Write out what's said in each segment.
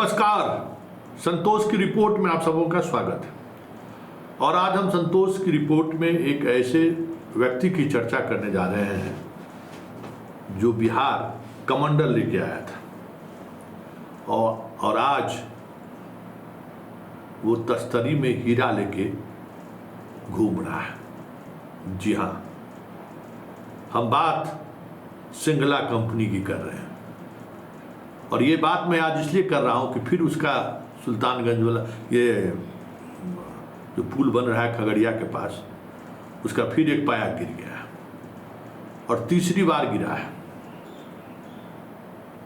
नमस्कार, संतोष की रिपोर्ट में आप सबों का स्वागत है। और आज हम संतोष की रिपोर्ट में एक ऐसे व्यक्ति की चर्चा करने जा रहे हैं जो बिहार कमंडल लेके आया था और आज वो तस्तरी में हीरा लेके घूम रहा है। जी हाँ, हम बात सिंगला कंपनी की कर रहे हैं। और ये बात मैं आज इसलिए कर रहा हूँ कि फिर उसका सुल्तानगंज वाला ये जो पुल बन रहा है खगड़िया के पास, उसका फिर एक पाया गिर गया है और तीसरी बार गिरा है।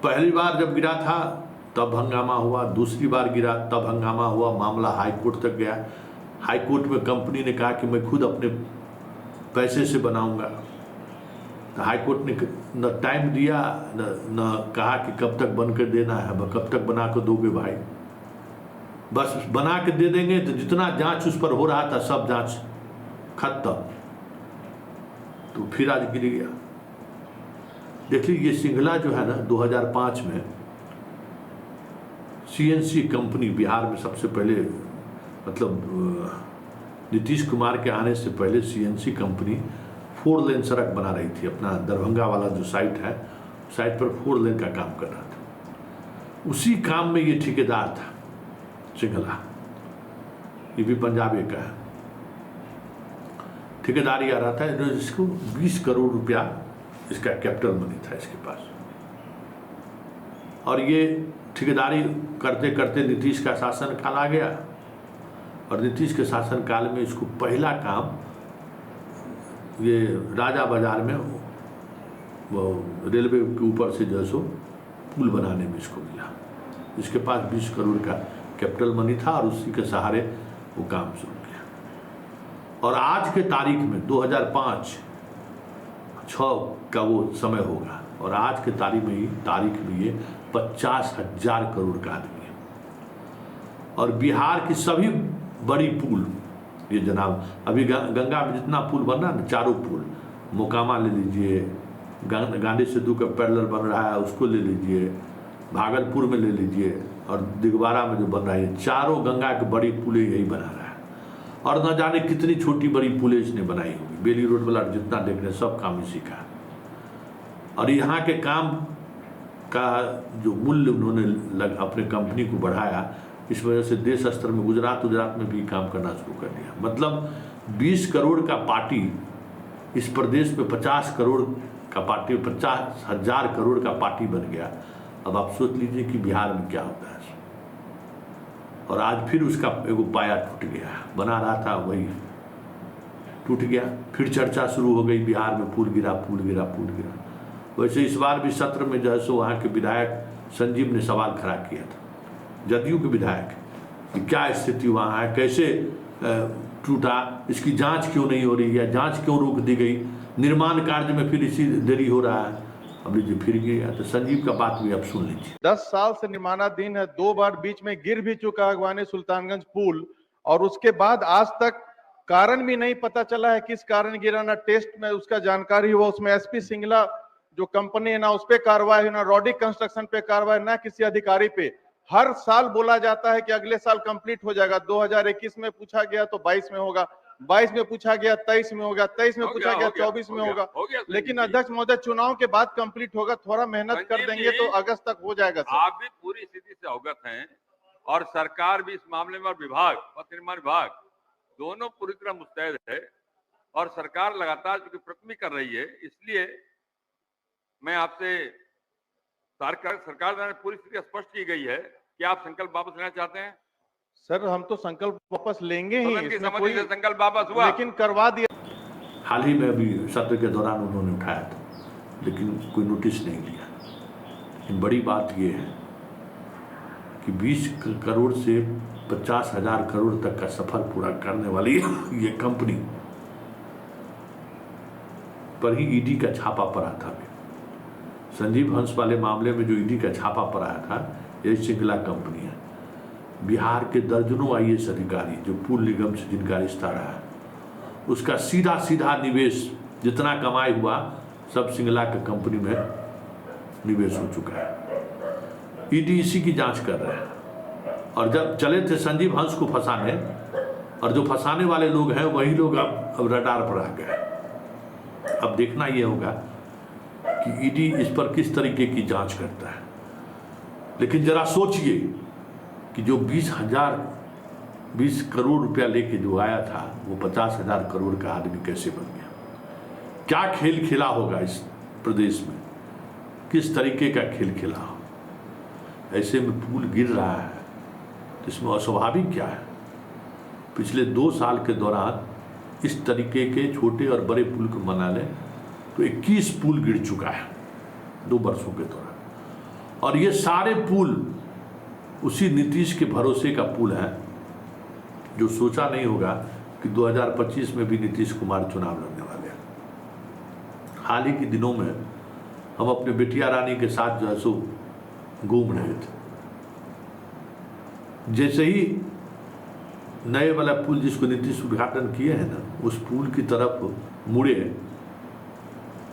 पहली बार जब गिरा था तब हंगामा हुआ, दूसरी बार गिरा तब हंगामा हुआ, मामला हाई कोर्ट तक गया। हाई कोर्ट में कंपनी ने कहा कि मैं खुद अपने पैसे से बनाऊंगा। तो हाई कोर्ट ने न टाइम दिया न कहा कि कब तक बन कर देना है, कब तक बना कर दोगे भाई। बस बना के दे देंगे। तो जितना जांच उस पर हो रहा था सब जांच खत्म, तो फिर आज गिर गया। देखिए, ये सिंगला जो है ना, 2005 में सीएनसी कंपनी बिहार में सबसे पहले, मतलब नीतीश कुमार के आने से पहले सीएनसी कंपनी 4 लेन सड़क बना रही थी। अपना दरभंगा वाला जो साइट है, साइट पर 4 लेन का काम कर रहा था। उसी काम में ये ठेकेदार था सिंगला, ये भी पंजाबी का है। ठेकेदारी आ रहा था, इसको 20 करोड़ रुपया इसका कैपिटल मनी था इसके पास। और ये ठेकेदारी करते करते नीतीश का शासनकाल आ गया और नीतीश के शासनकाल में इसको पहला काम ये राजा बाजार में वो रेलवे के ऊपर से जो सो पुल बनाने में इसको मिला। इसके पास 20 करोड़ का कैपिटल मनी था और उसी के सहारे वो काम शुरू किया। और आज के तारीख में 2005-06 का वो समय होगा और आज के तारीख में ये 50,000 करोड़ का आदमी है। और बिहार की सभी बड़ी पुल, ये जनाब अभी गंगा में जितना पुल बन रहा है ना, चारों पुल, मोकामा ले लीजिए, गांधी सेतु का पैरेलल बन रहा है उसको ले लीजिए, भागलपुर में ले लीजिए, और दिगवारा में जो बन रहा है, चारों गंगा की बड़ी पुलें यही बना रहा है। और न जाने कितनी छोटी बड़ी पुलें इसने बनाई होगी। बेली रोड वाला जितना देख रहे हैं सब काम इसी का। और यहाँ के काम का जो मूल्य उन्होंने अपने कंपनी को बढ़ाया, इस वजह से देश स्तर में गुजरात में भी काम करना शुरू कर दिया। मतलब 20 करोड़ का पार्टी इस प्रदेश में 50 करोड़ का पार्टी, 50,000 करोड़ का पार्टी बन गया। अब आप सोच लीजिए कि बिहार में क्या होता है। और आज फिर उसका एगो पाया टूट गया, बना रहा था वही टूट गया। फिर चर्चा शुरू हो गई, बिहार में पुल गिरा। वैसे इस बार भी सत्र में जो है सो वहाँ के विधायक संजीव ने सवाल खड़ा किया था, जदयू के विधायक, कि क्या स्थिति वहाँ है, कैसे टूटा, इसकी जांच क्यों नहीं हो रही है, जांच क्यों रोक दी गई, निर्माण कार्य में फिर इसी देरी हो रहा है। अब लीजिए फिर गया। तो संजीव का बात भी आप सुन लीजिए। 10 साल से निर्माणाधीन है, 2 बार बीच में गिर भी चुका है अगवानी सुल्तानगंज पुल, और उसके बाद आज तक कारण भी नहीं पता चला है किस कारण गिरा। ना टेस्ट में उसका जानकारी हुआ, उसमें एसपी सिंगला जो कंपनी है ना उस पर कार्रवाई, ना रॉडिक कंस्ट्रक्शन पे कार्रवाई, ना किसी अधिकारी पे। हर साल बोला जाता है कि अगले साल कंप्लीट हो जाएगा। 2021 में पूछा गया तो 22 में होगा, 22 में पूछा गया 23 में होगा, 23 में पूछा गया 24 में होगा। लेकिन अध्यक्ष महोदय, चुनाव के बाद कंप्लीट होगा, थोड़ा मेहनत कर देंगे तो अगस्त तक हो जाएगा सर। आप भी पूरी स्थिति से अवगत हैं और सरकार भी इस मामले में, विभाग, पथ निर्माण विभाग दोनों पूरी तरह मुस्तैद है और सरकार लगातार जो प्रयत्न कर रही है। इसलिए मैं आपसे, सरकार द्वारा पूरी स्थिति स्पष्ट की गई है कि आप संकल्प वापस लेना चाहते हैं। सर हम तो संकल्प वापस लेंगे ही, इसमें कोई संकल्प वापस हुआ, लेकिन करवा दिया। हाल ही में अभी सत्र के दौरान उन्होंने उठाया था, लेकिन कोई नोटिस नहीं लिया। लेकिन बड़ी बात यह है कि 20 करोड़ से 50,000 करोड़ तक का सफर पूरा करने वाली ये कंपनी पर ही ईडी का छापा पड़ा था। संजीव हंस वाले मामले में जो ईडी का छापा पड़ा था, ये सिंगला कंपनी है। बिहार के दर्जनों आईएएस अधिकारी जो पुल निगम से जिनका रिश्ता रहा है, उसका सीधा निवेश जितना कमाई हुआ सब सिंगला के कंपनी में निवेश हो चुका है। ईडी इसी की जांच कर रहा है। और जब चले थे संजीव हंस को फंसाने, और जो फंसाने वाले लोग हैं वही लोग अब रडार पर आ गए। अब देखना ये होगा कि ईडी इस पर किस तरीके की जांच करता है। लेकिन जरा सोचिए कि जो 20 करोड़ रुपया लेके जो आया था वो 50,000 करोड़ का आदमी कैसे बन गया। क्या खेल खेला होगा इस प्रदेश में, किस तरीके का खेल खेला हो। ऐसे में पुल गिर रहा है तो इसमें अस्वाभाविक क्या है। पिछले 2 साल के दौरान इस तरीके के छोटे और बड़े पुल को मना लें तो 21 पुल गिर चुका है 2 वर्षों के दौरान। और ये सारे पुल उसी नीतीश के भरोसे का पुल है, जो सोचा नहीं होगा कि 2025 में भी नीतीश कुमार चुनाव लड़ने वाले हैं। हाल ही के दिनों में हम अपने बिटिया रानी के साथ जो है सो घूम रहे थे। जैसे ही नए वाला पुल जिसको नीतीश उद्घाटन किए हैं ना, उस पुल की तरफ मुड़े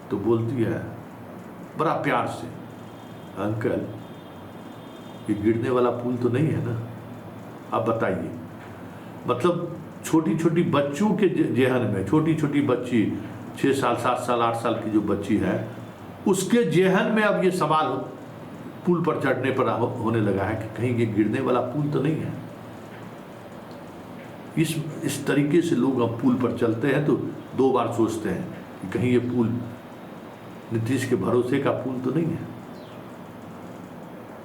तो बोलती है बड़ा प्यार से, अंकल ये गिरने वाला पुल तो नहीं है ना, आप बताइए। मतलब छोटी छोटी बच्चों के जेहन में, छोटी छोटी बच्ची 6 साल 7 साल 8 साल की जो बच्ची है उसके जेहन में अब ये सवाल पुल पर चढ़ने पर होने लगा है कि कहीं ये गिरने वाला पुल तो नहीं है। इस तरीके से लोग अब पुल पर चलते हैं तो 2 बार सोचते हैं कि कहीं ये पुल नीतीश के भरोसे का पुल तो नहीं है।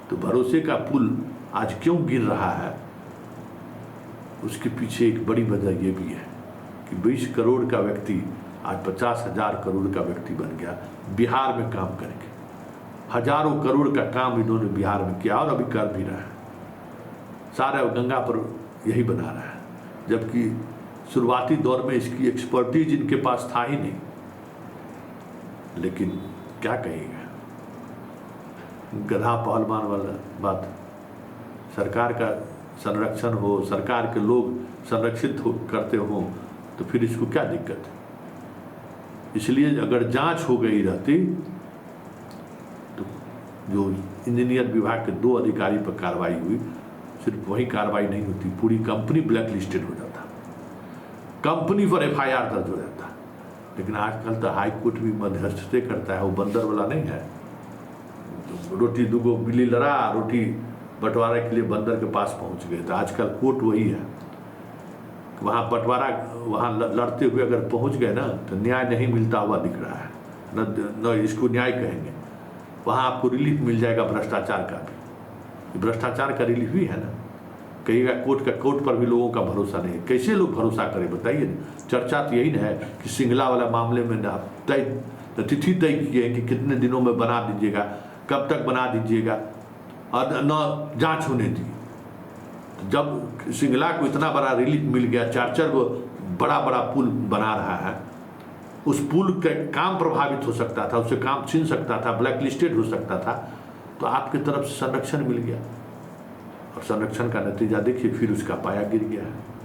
तो भरोसे का पुल आज क्यों गिर रहा है, उसके पीछे एक बड़ी वजह ये भी है कि 20 करोड़ का व्यक्ति आज 50,000 करोड़ का व्यक्ति बन गया बिहार में काम करके। हजारों करोड़ का काम इन्होंने बिहार में किया और अभी कर भी रहा है। सारा गंगा पर यही बना रहा है, जबकि शुरुआती दौर में इसकी एक्सपर्टीज इनके पास था ही नहीं। लेकिन क्या कहेगा, गधा पहलवान वाला बात। सरकार का संरक्षण हो, सरकार के लोग संरक्षित करते हो तो फिर इसको क्या दिक्कत है। इसलिए अगर जांच हो गई रहती तो जो इंजीनियर विभाग के 2 अधिकारी पर कार्रवाई हुई, सिर्फ वही कार्रवाई नहीं होती, पूरी कंपनी ब्लैक लिस्टेड हो जाता, कंपनी पर FIR दर्ज हो जाता। लेकिन आजकल तो हाई कोर्ट भी मध्यस्थता करता है, वो बंदर वाला नहीं है। तो रोटी दुगो बिल्ली लड़ा, रोटी बंटवारे के लिए बंदर के पास पहुंच गए। तो आजकल कोर्ट वही है, वहाँ बंटवारा वहाँ लड़ते हुए अगर पहुंच गए ना तो न्याय नहीं मिलता हुआ दिख रहा है, न इसको न्याय कहेंगे। वहाँ आपको रिलीफ मिल जाएगा भ्रष्टाचार का भी, भ्रष्टाचार का रिलीफ भी है ना। कहिएगा कोर्ट पर भी लोगों का भरोसा नहीं है। कैसे लोग भरोसा करें बताइए ना। चर्चा तो यही है कि सिंगला वाला मामले में ना तिथि तय की है कि कितने दिनों में बना दीजिएगा, कब तक बना दीजिएगा, और न जांच होने दी। जब सिंगला को इतना बड़ा रिलीफ मिल गया, 4 गो बड़ा बड़ा पुल बना रहा है, उस पुल का काम प्रभावित हो सकता था, उससे काम छीन सकता था, ब्लैक लिस्टेड हो सकता था। तो आपकी तरफ से संरक्षण मिल गया और संरक्षण का नतीजा देखिए, फिर उसका पाया गिर गया है।